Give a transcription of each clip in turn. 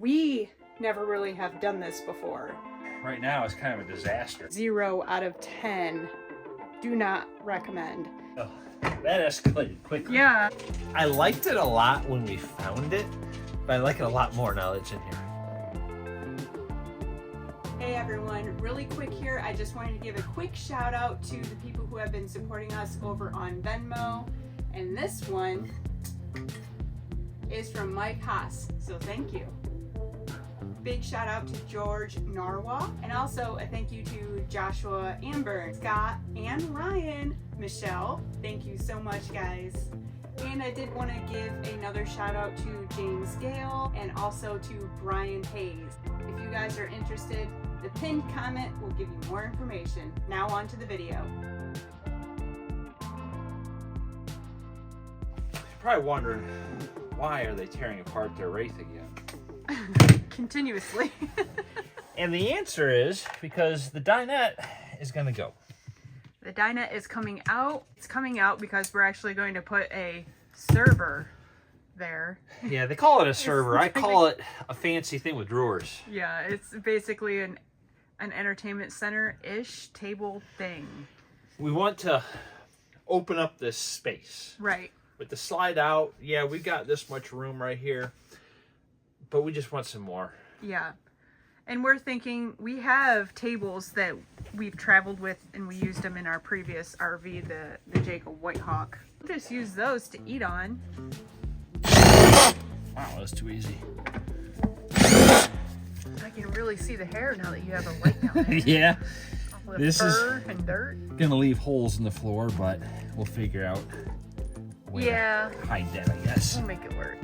we never really have done this before. Right now it's kind of a disaster. 0 out of 10. Do not recommend. Oh, that escalated quickly. Yeah. I liked it a lot when we found it, but I like it a lot more now that it's in here. Hey everyone, really quick here. I just wanted to give a quick shout out to the people who have been supporting us over on Venmo. And this one is from Mike Haas, so thank you. Big shout out to George Narwa, and also a thank you to Joshua Amber, Scott, and Ryan. Michelle, thank you so much guys. And I did want to give another shout out to James Gale and also to Brian Hayes. If you guys are interested, the pinned comment will give you more information. Now on to the video. You're probably wondering, why are they tearing apart their Wraith again? Continuously. And the answer is because the dinette is going to go. The dinette is coming out. It's coming out because we're actually going to put a server there. Yeah, they call it a server. I call it a fancy thing with drawers. Yeah, it's basically an entertainment center-ish table thing. We want to open up this space. Right. With the slide out, yeah, we got this much room right here, but we just want some more. Yeah. And we're thinking, we have tables that we've traveled with and we used them in our previous RV, the Jacob Whitehawk. We'll just use those to eat on. Wow, that's too easy. I can really see the hair now that you have a light down there. Yeah. All the This fur and dirt. Gonna leave holes in the floor, but we'll figure out a way Yeah. to hide that, I guess. We'll make it work.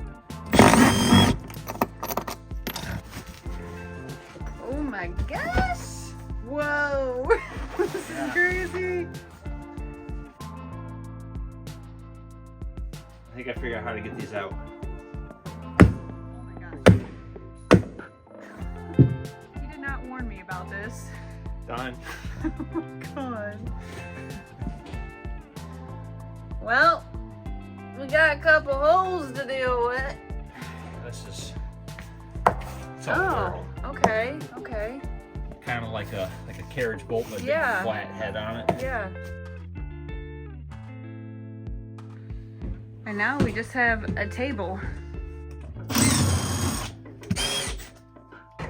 Oh my gosh! Whoa! This is crazy! I think I figured out how to get these out. Oh my gosh. You did not warn me about this. Done. Oh my god. Well, we got a couple holes to deal with. This is all Okay, okay. kind of like a carriage bolt with a big Yeah. flat head on it. Yeah. And now we just have a table.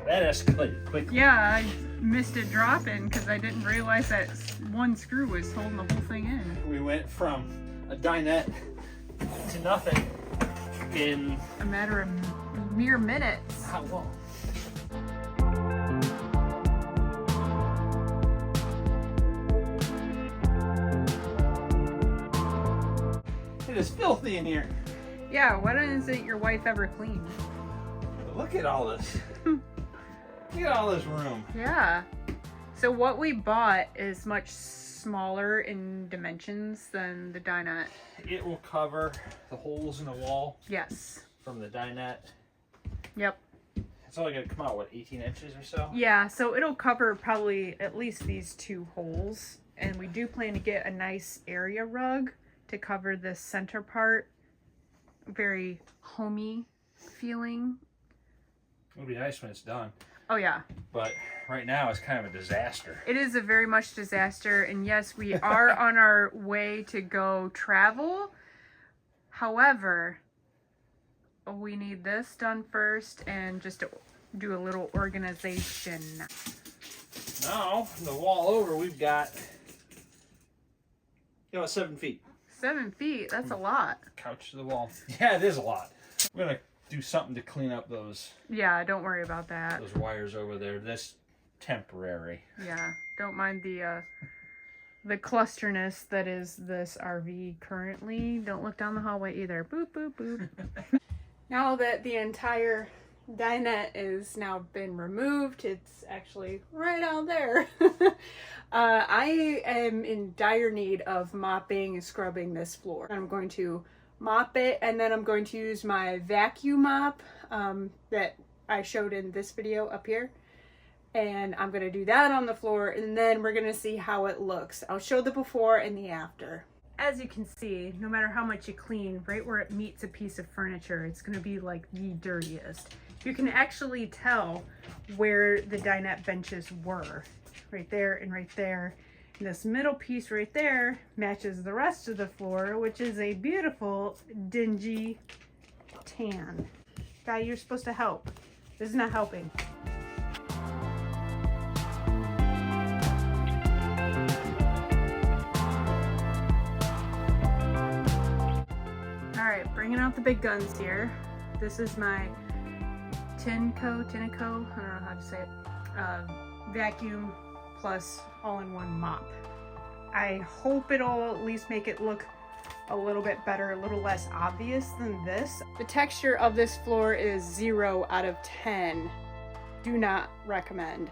That escalated quickly. Yeah, I missed it dropping because I didn't realize that one screw was holding the whole thing in. We went from a dinette to nothing in A matter of mere minutes. how long? It is filthy in here. Yeah, why doesn't your wife ever clean? Look at all this. Look at all this room. Yeah. So what we bought is much smaller in dimensions than the dinette. It will cover the holes in the wall Yes. from the dinette. Yep. It's only going to come out, what, 18 inches or so? Yeah, so it'll cover probably at least these 2 holes. And we do plan to get a nice area rug to cover the center part. Very homey feeling. It'll be nice when it's done. Oh yeah. But right now it's kind of a disaster. It is a very much disaster, and yes, we are on our way to go travel. However, we need this done first and just to do a little organization. Now, the wall over, we've got, 7 feet. 7 feet, that's a lot. Couch to the wall. Yeah, it is a lot. We're going to do something to clean up those Yeah, don't worry about that. wires over there. That's temporary. Yeah, don't mind the clusterness that is this RV currently. Don't look down the hallway either. Boop, boop, boop. Now that the entire dinette is now been removed, it's actually right out there. I am in dire need of mopping and scrubbing this floor. I'm going to mop it, and then I'm going to use my vacuum mop that I showed in this video up here. And I'm going to do that on the floor, and then we're going to see how it looks. I'll show the before and the after. As you can see, no matter how much you clean, right where it meets a piece of furniture, it's going to be like the dirtiest. you can actually tell where the dinette benches were. Right there and right there. And this middle piece right there matches the rest of the floor, which is a beautiful dingy tan. Guy, you're supposed to help. This is not helping. All right, bringing out the big guns here. This is my Tineco, I don't know how to say it, vacuum plus all-in-one mop. I hope it'll at least make it look a little bit better, a little less obvious than this. The texture of this floor is 0 out of 10. Do not recommend.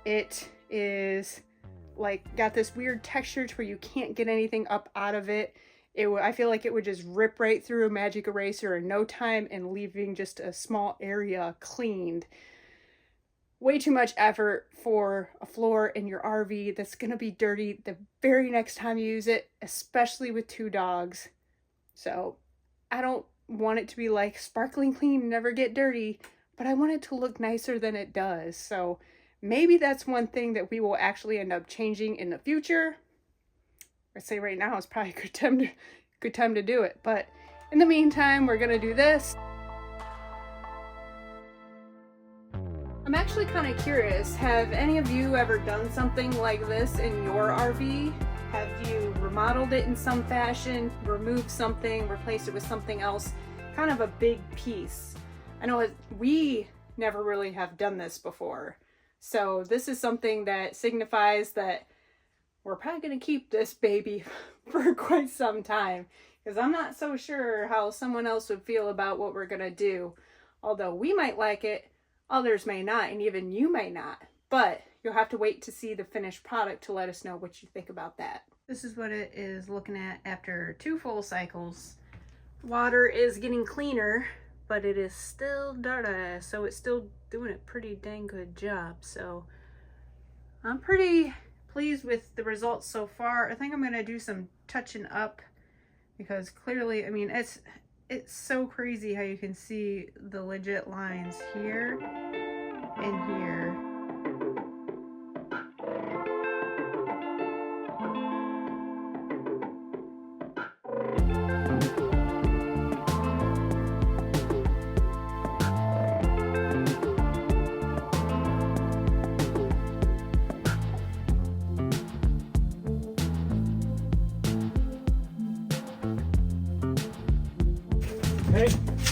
It is like got this weird texture to where you can't get anything up out of it. I feel like it would just rip right through a magic eraser in no time and leaving just a small area cleaned. Way too much effort for a floor in your RV that's going to be dirty the very next time you use it, especially with 2 dogs. So I don't want it to be like sparkling clean, never get dirty, but I want it to look nicer than it does. So maybe that's one thing that we will actually end up changing in the future. I'd say right now is probably a good time to do it. But in the meantime, we're going to do this. I'm actually kind of curious, have any of you ever done something like this in your RV? Have you remodeled it in some fashion, removed something, replaced it with something else? Kind of a big piece. I know we never really have done this before. So this is something that signifies that we're probably going to keep this baby for quite some time. Because I'm not so sure how someone else would feel about what we're going to do. Although we might like it, others may not, and even you may not. But you'll have to wait to see the finished product to let us know what you think about that. This is what it is looking at after 2 full cycles. Water is getting cleaner, but it is still dirty, so it's still doing a pretty dang good job. So I'm pretty pleased with the results so far. I think I'm going to do some touching up because clearly, I mean, it's so crazy how you can see the legit lines here and here.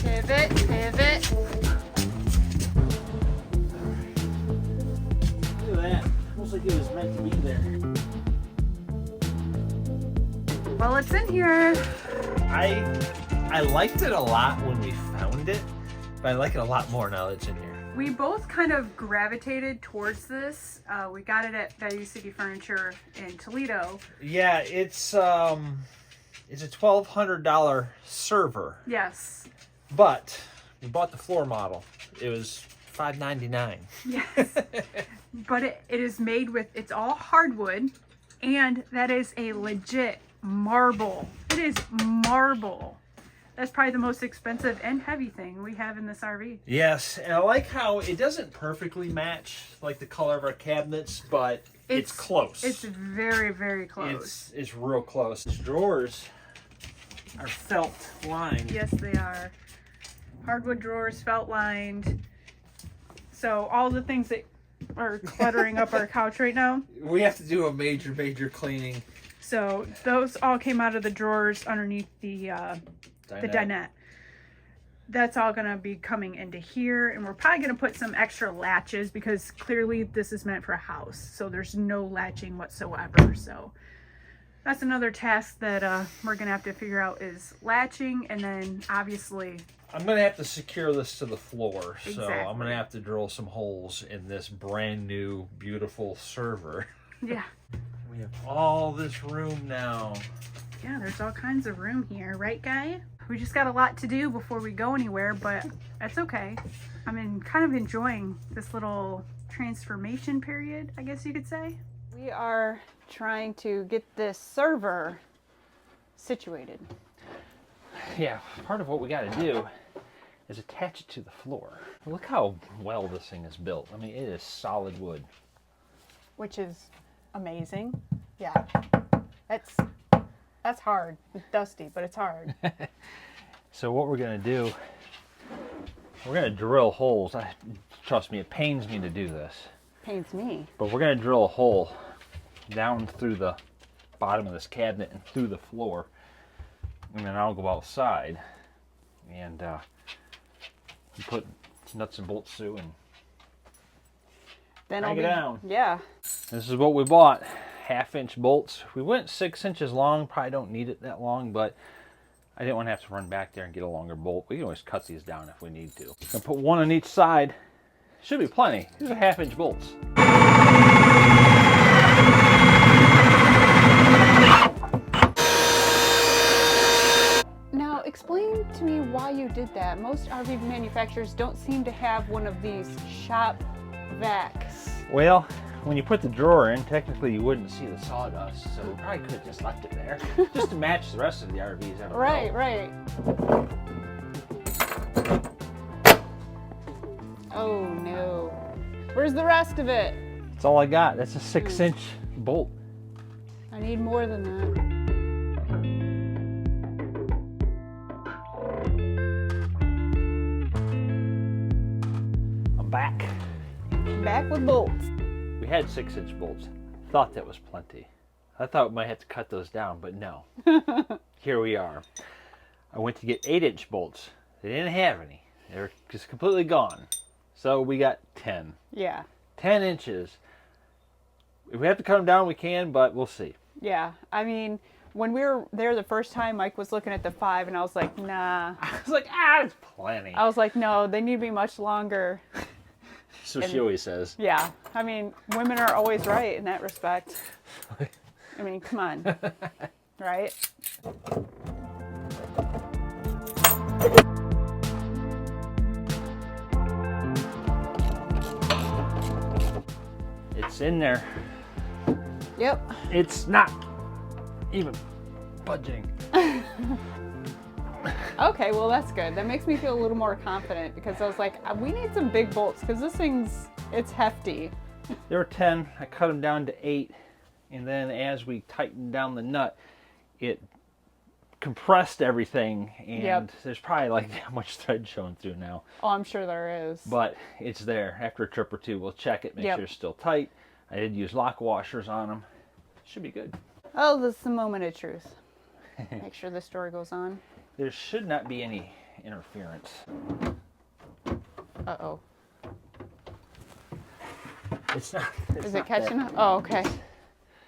Pivot, pivot. Look at that. Looks like it was meant to be there. Well, it's in here. I liked it a lot when we found it, but I like it a lot more now that it's in here. We both kind of gravitated towards this. We got it at Value City Furniture in Toledo. Yeah, it's a $1,200 server. Yes. But we bought the floor model. It was $599. Yes. But it is made with, it's all hardwood, and that is a legit marble. It is marble. That's probably the most expensive and heavy thing we have in this RV. Yes, and I like how it doesn't perfectly match like the color of our cabinets, but it's close. It's very, very close. It's real close. These drawers are felt lined. Yes, they are. Hardwood drawers, felt lined. So all the things that are cluttering up our couch right now. We have to do a major cleaning. So those all came out of the drawers underneath the dinette. That's all going to be coming into here, and we're probably going to put some extra latches because clearly this is meant for a house, so there's no latching whatsoever. So that's another task that we're going to have to figure out is latching, and then obviously I'm going to have to secure this to the floor. Exactly. So I'm going to have to drill some holes in this brand new beautiful server. Yeah. We have all this room now. Yeah, there's all kinds of room here, right, Guy? We just got a lot to do before we go anywhere, but that's okay. I'm kind of enjoying this little transformation period, I guess you could say. We are trying to get this server situated. Yeah, part of what we got to do is attach it to the floor. Look how well this thing is built. I mean, it is solid wood. Which is amazing. Yeah. That's hard. It's dusty, but it's hard. So what we're gonna do, we're gonna drill holes. Trust me, it pains me to do this. Pains me. But we're gonna drill a hole down through the bottom of this cabinet and through the floor. And then I'll go outside and put nuts and bolts through and Then hang it down. Yeah. This is what we bought, 1/2-inch bolts. We went 6 inches long, probably don't need it that long, but I didn't want to have to run back there and get a longer bolt. We can always cut these down if we need to. I'm gonna put one on each side. Should be plenty. These are 1/2-inch bolts. Now, explain to me why you did that. Most RV manufacturers don't seem to have one of these shop vacs. Well, when you put the drawer in, technically you wouldn't see the sawdust, so we probably could have just left it there, just to match the rest of the RVs. Right, right. Oh no. Where's the rest of it? That's all I got. That's a 6-inch bolt. I need more than that. I'm back. Back with bolts. We had 6-inch bolts. Thought that was plenty. I thought we might have to cut those down, but no. Here we are. I went to get 8-inch bolts. They didn't have any. They were just completely gone. So we got 10. Yeah. 10 inches. If we have to cut them down, we can, but we'll see. Yeah. I mean, when we were there the first time, Mike was looking at the 5, and I was like, nah. I was like, it's plenty. I was like, no, they need to be much longer. So she always says. Yeah. I mean, women are always right in that respect. I mean, come on. Right? It's in there. Yep. It's not even budging. Okay, well that's good. That makes me feel a little more confident because I was like, we need some big bolts because this thing's, it's hefty. There were 10. I cut them down to 8. And then as we tightened down the nut, it compressed everything. And there's probably like that much thread showing through now. Oh, I'm sure there is. But it's there. After a trip or two, we'll check it, make sure it's still tight. I did use lock washers on them. Should be good. Oh, this is the moment of truth. Make sure the story goes on. There should not be any interference. Uh-oh. It's not. Is it catching up? Oh, okay.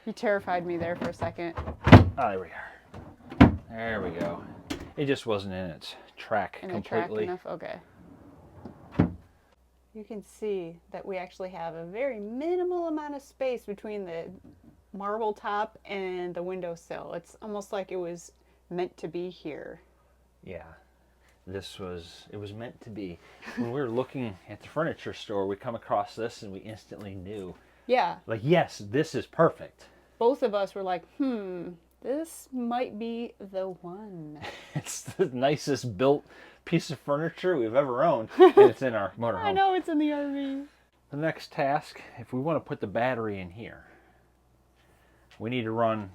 You terrified me there for a second. Oh, there we are. There we go. It just wasn't in its track completely. Enough? Okay. You can see that we actually have a very minimal amount of space between the marble top and the windowsill. It's almost like it was meant to be here. Yeah. It was meant to be. When we were looking at the furniture store, we come across this and we instantly knew. Yeah. Like, yes, this is perfect. Both of us were like, this might be the one. It's the nicest built piece of furniture we've ever owned, and it's in our motorhome. I know, it's in the RV. The next task, if we want to put the battery in here, we need to run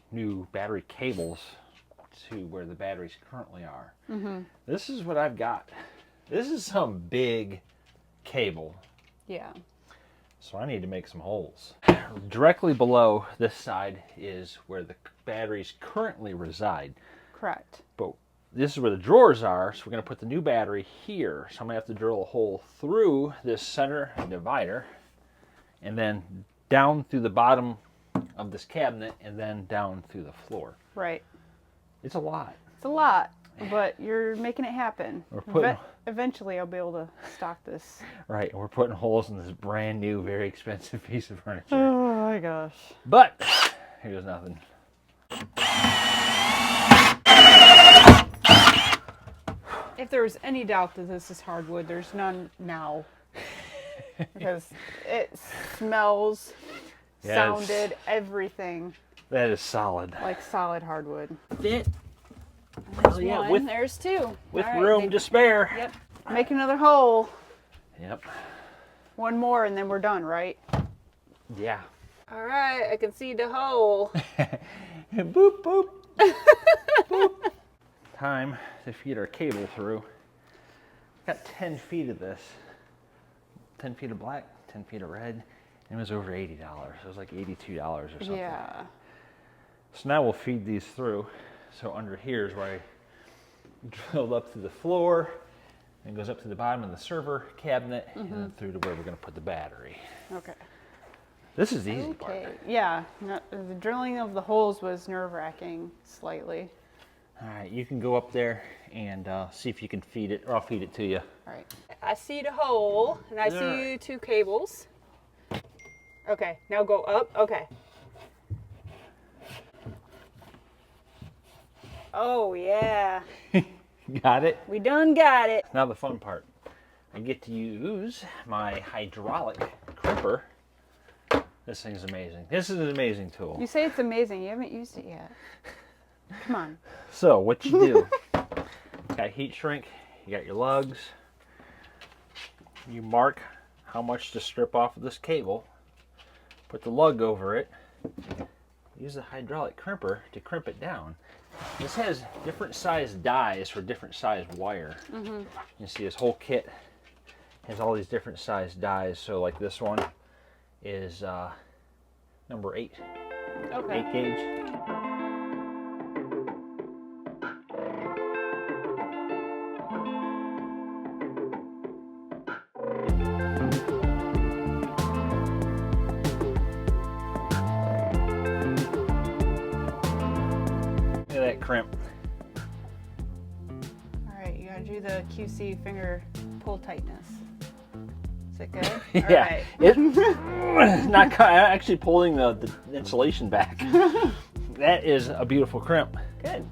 new battery cables to where the batteries currently are. This is what I've got. This is some big cable. Yeah. So I need to make some holes. Directly below this side is where the batteries currently reside. Correct. But this is where the drawers are, so we're going to put the new battery here. So I'm going to have to drill a hole through this center divider and then down through the bottom of this cabinet and then down through the floor. Right. It's a lot. It's a lot, but you're making it happen. We're putting... Eventually I'll be able to stock this. Right, we're putting holes in this brand new, very expensive piece of furniture. Oh my gosh. But here's nothing. If there was any doubt that this is hardwood, there's none now. Because it smells, sounded, everything. That is solid. Like solid hardwood. Fit. There's Oh, yeah, one, there's two. With All right, room to spare. Yep. Make another hole. Yep. One more and then we're done, right? Yeah. All right, I can see the hole. Boop, boop. Boop. Time to feed our cable through. Got 10 feet of this. 10 feet of black, 10 feet of red. And it was over $80. It was like $82 or something. Yeah. So now we'll feed these through. So under here is where I drilled up to the floor. And goes up to the bottom of the server cabinet. And then through to where we're going to put the battery. Okay. This is the easy part. Yeah. No, the drilling of the holes was nerve-wracking slightly. All right, you can go up there and see if you can feed it, or I'll feed it to you. All right. I see the hole, and I All see right. 2 cables. Okay, now go up. Okay. Oh, yeah. Got it? We done got it. Now the fun part. I get to use my hydraulic crimper. This thing's amazing. This is an amazing tool. You say it's amazing. You haven't used it yet. Come on. So what you do, got heat shrink, you got your lugs, you mark how much to strip off of this cable, put the lug over it, use the hydraulic crimper to crimp it down. This has different size dies for different size wire. You see this whole kit has all these different size dies. So like this one is number 8, Okay. 8 gauge. Look at that crimp. All right, you gotta do the QC finger pull tightness. Is it good? Yeah, All right. it's not actually pulling the insulation back. That is a beautiful crimp. Good.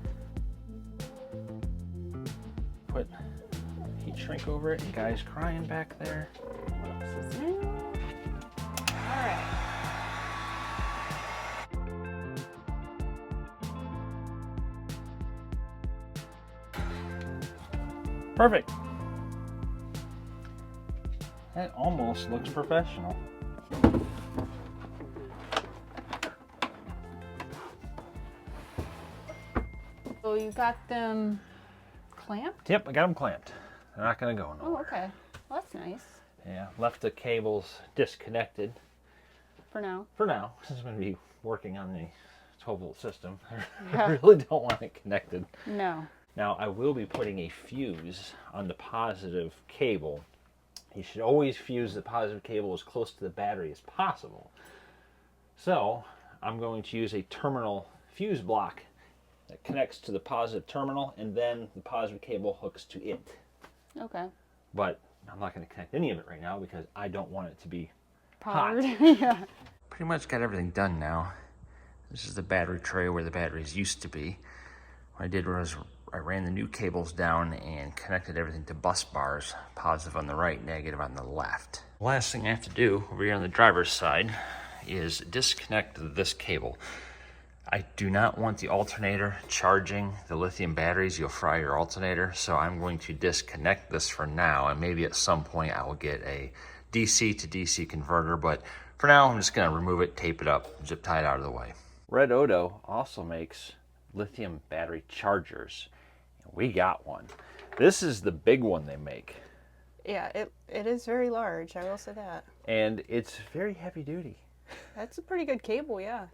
Put heat shrink over it, and guys crying back there. Whoops, isn't it? All right. Perfect. That almost looks professional. So you got them clamped? Yep, I got them clamped. They're not gonna go Oh, nowhere. okay. Well, that's nice. Yeah, left the cables disconnected For now. for now, since I'm gonna be working on the 12-volt system. Yeah. I really don't want it connected. No. Now, I will be putting a fuse on the positive cable. You should always fuse the positive cable as close to the battery as possible. So, I'm going to use a terminal fuse block that connects to the positive terminal, and then the positive cable hooks to it. Okay. But I'm not going to connect any of it right now because I don't want it to be Powered. hot. Yeah. Pretty much got everything done now. This is the battery tray where the batteries used to be. What I did was I ran the new cables down and connected everything to bus bars, positive on the right, negative on the left. The last thing I have to do over here on the driver's side is disconnect this cable. I do not want the alternator charging the lithium batteries. You'll fry your alternator, so I'm going to disconnect this for now, and maybe at some point I will get a DC to DC converter, but for now I'm just going to remove it, tape it up, zip tie it out of the way. Redodo also makes lithium battery chargers. We got one. This is the big one they make. Yeah, it is very large, I will say that. And it's very heavy duty. That's a pretty good cable, yeah.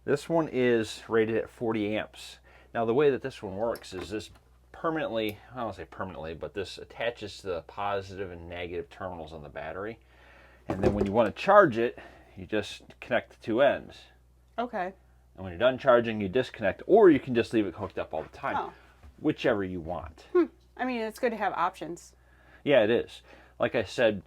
This one is rated at 40 amps. Now the way that this one works is this permanently, I don't want to say permanently, but this attaches to the positive and negative terminals on the battery. And then when you want to charge it, you just connect the two ends. Okay. And when you're done charging, you disconnect, or you can just leave it hooked up all the time. Oh. Whichever you want. I mean, it's good to have options. Yeah, it is. Like I said,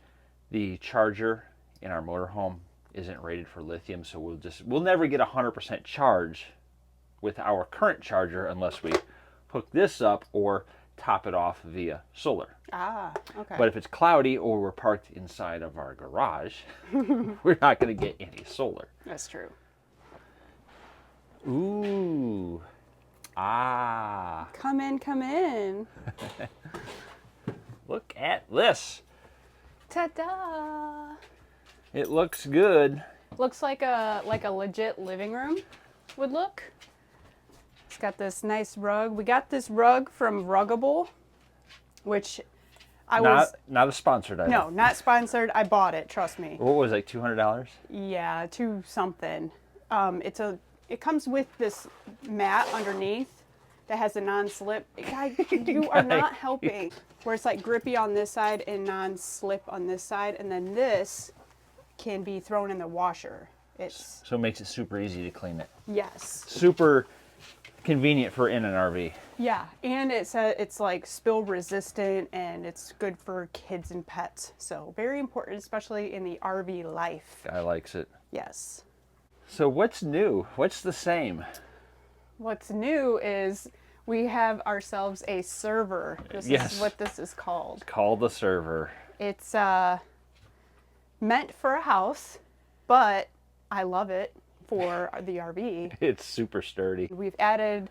the charger in our motorhome isn't rated for lithium, so we'll never get 100% charge with our current charger unless we hook this up or top it off via solar. Ah, okay. But if it's cloudy or we're parked inside of our garage, we're not going to get any solar. That's true. Ooh. Ah. Come in, come in. Look at this. Ta-da! It looks good. Looks like a legit living room would look. It's got this nice rug. We got this rug from Ruggable, which Not a sponsored item. No, not sponsored. I bought it, trust me. What was it, like $200? Yeah, two something. It comes with this mat underneath that has a non-slip. God, you are not helping. Where it's like grippy on this side and non-slip on this side, and then this can be thrown in the washer. So it makes it super easy to clean it. Yes. Super convenient for in an RV. Yeah, and it's like spill resistant, and it's good for kids and pets. So very important, especially in the RV life. Guy likes it. Yes. So what's new? What's the same? What's new is we have ourselves a server. This is what this is called. It's called the server. It's meant for a house, but I love it for the RV. It's super sturdy. We've added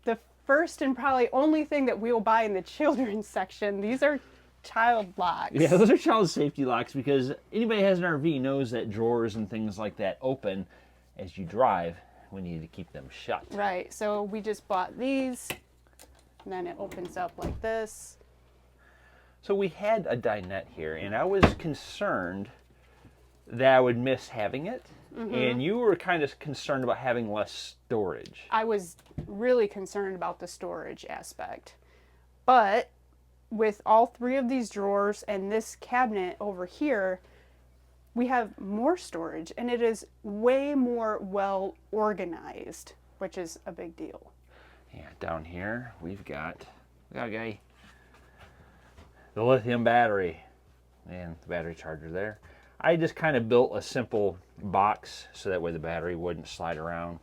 the first and probably only thing that we'll buy in the children's section. These are child locks. Yeah, those are child safety locks because anybody who has an RV knows that drawers and things like that open as you drive. We need to keep them shut. Right, so we just bought these, and then it opens up like this. So we had a dinette here, and I was concerned that I would miss having it. And you were kind of concerned about having less storage. I was really concerned about the storage aspect. But with all three of these drawers and this cabinet over here, we have more storage, and it is way more well organized, which is a big deal. Yeah, down here we've got the lithium battery and the battery charger there. I just kind of built a simple box so that way the battery wouldn't slide around.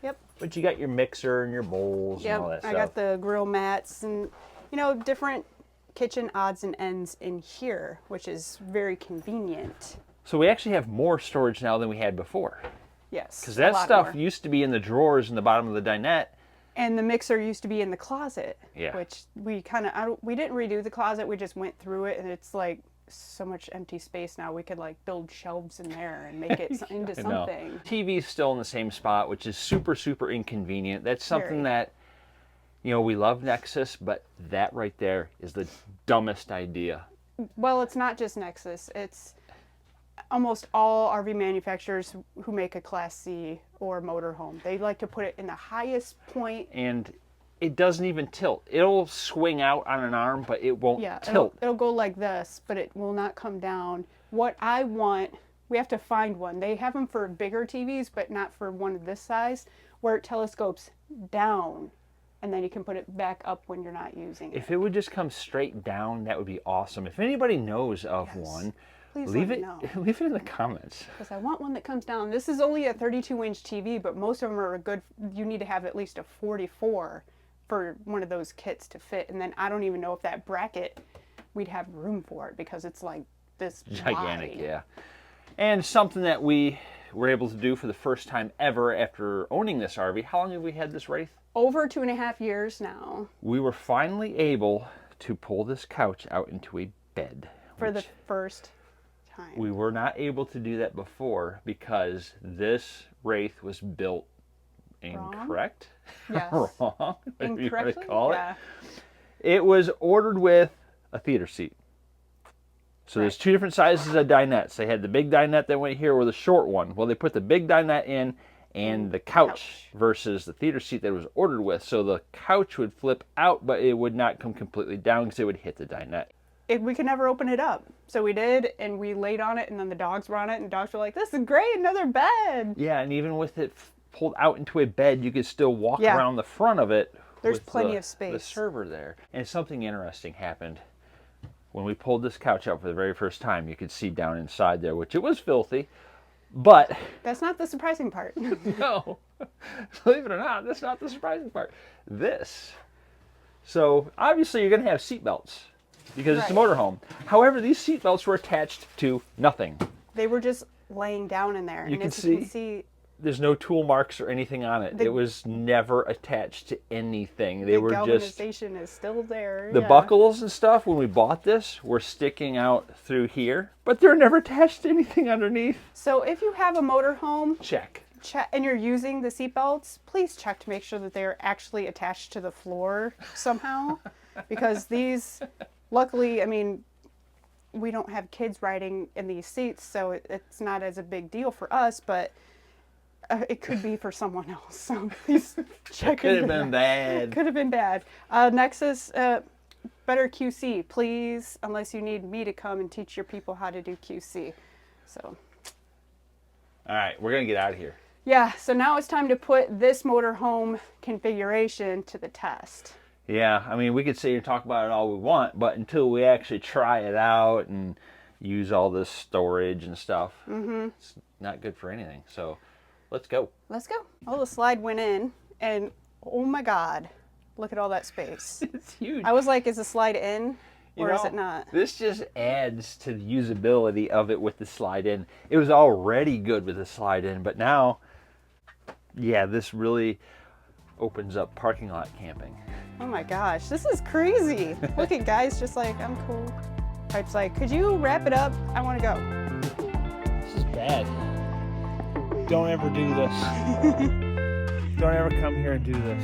Yep. But you got your mixer and your bowls and all that stuff. I got the grill mats and, different kitchen odds and ends in here, which is very convenient. So we actually have more storage now than we had before. Yes. Because that stuff used to be in the drawers in the bottom of the dinette. And the mixer used to be in the closet. Yeah. Which we we didn't redo the closet. We just went through it, and it's like so much empty space now. We could like build shelves in there and make it into something. TV's still in the same spot, which is super, super inconvenient. That's something that, we love Nexus, but that right there is the dumbest idea. Well, it's not just Nexus. It's almost all RV manufacturers who make a Class C or motorhome. They like to put it in the highest point. And it doesn't even tilt. It'll swing out on an arm, but it won't tilt. It'll go like this, but it will not come down. What I want, we have to find one. They have them for bigger TVs, but not for one of this size, where it telescopes down, and then you can put it back up when you're not using it. If it would just come straight down, that would be awesome. If anybody knows of one, leave it in the comments. Because I want one that comes down. This is only a 32-inch TV, but most of them are you need to have at least a 44 for one of those kits to fit. And then I don't even know if that bracket, we'd have room for it because it's like this gigantic wide. Yeah. And something that we were able to do for the first time ever after owning this RV. How long have we had this, Wraith? Over 2.5 years now. We were finally able to pull this couch out into a bed. For the first time. We were not able to do that before because this Wraith was built incorrect. Yes. Wrong. Whatever you want to call it. It was ordered with a theater seat. So there's two different sizes of dinettes. They had the big dinette that went here or the short one. Well, they put the big dinette in and the couch versus the theater seat that it was ordered with. So the couch would flip out, but it would not come completely down because it would hit the dinette. We could never open it up. So we did, and we laid on it, and then the dogs were on it, and the dogs were like, this is great, another bed. Yeah, and even with it pulled out into a bed, you could still walk around the front of it. There's plenty of space. The server there. And something interesting happened. When we pulled this couch out for the very first time, you could see down inside there, which it was filthy, but... That's not the surprising part. No. Believe it or not, that's not the surprising part. This. So, obviously, you're going to have seatbelts because it's a motorhome. However, these seatbelts were attached to nothing. They were just laying down in there. You can see there's no tool marks or anything on it. It was never attached to anything. They The were just, galvanization is still there. the buckles and stuff when we bought this were sticking out through here, but they're never attached to anything underneath. So if you have a motorhome, Check. and you're using the seat belts, please check to make sure that they're actually attached to the floor somehow. Because these, luckily, I mean, we don't have kids riding in these seats, so it's not as a big deal for us, but it could be for someone else. So please check. Could have been bad. Could have been bad. Next is better QC, please, unless you need me to come and teach your people how to do QC. So. All right, we're going to get out of here. Yeah, so now it's time to put this motorhome configuration to the test. Yeah, I mean, we could sit here and talk about it all we want, but until we actually try it out and use all this storage and stuff, it's not good for anything. So let's go. Let's go. Oh, the slide went in, and oh my God, look at all that space. It's huge. I was like, is the slide in or is it not? This just adds to the usability of it with the slide in. It was already good with the slide in, but now, yeah, this really opens up parking lot camping. Oh my gosh, this is crazy. Look at guys just like, I'm cool. Pipe's like, could you wrap it up? I want to go. This is bad. Don't ever do this. Don't ever come here and do this.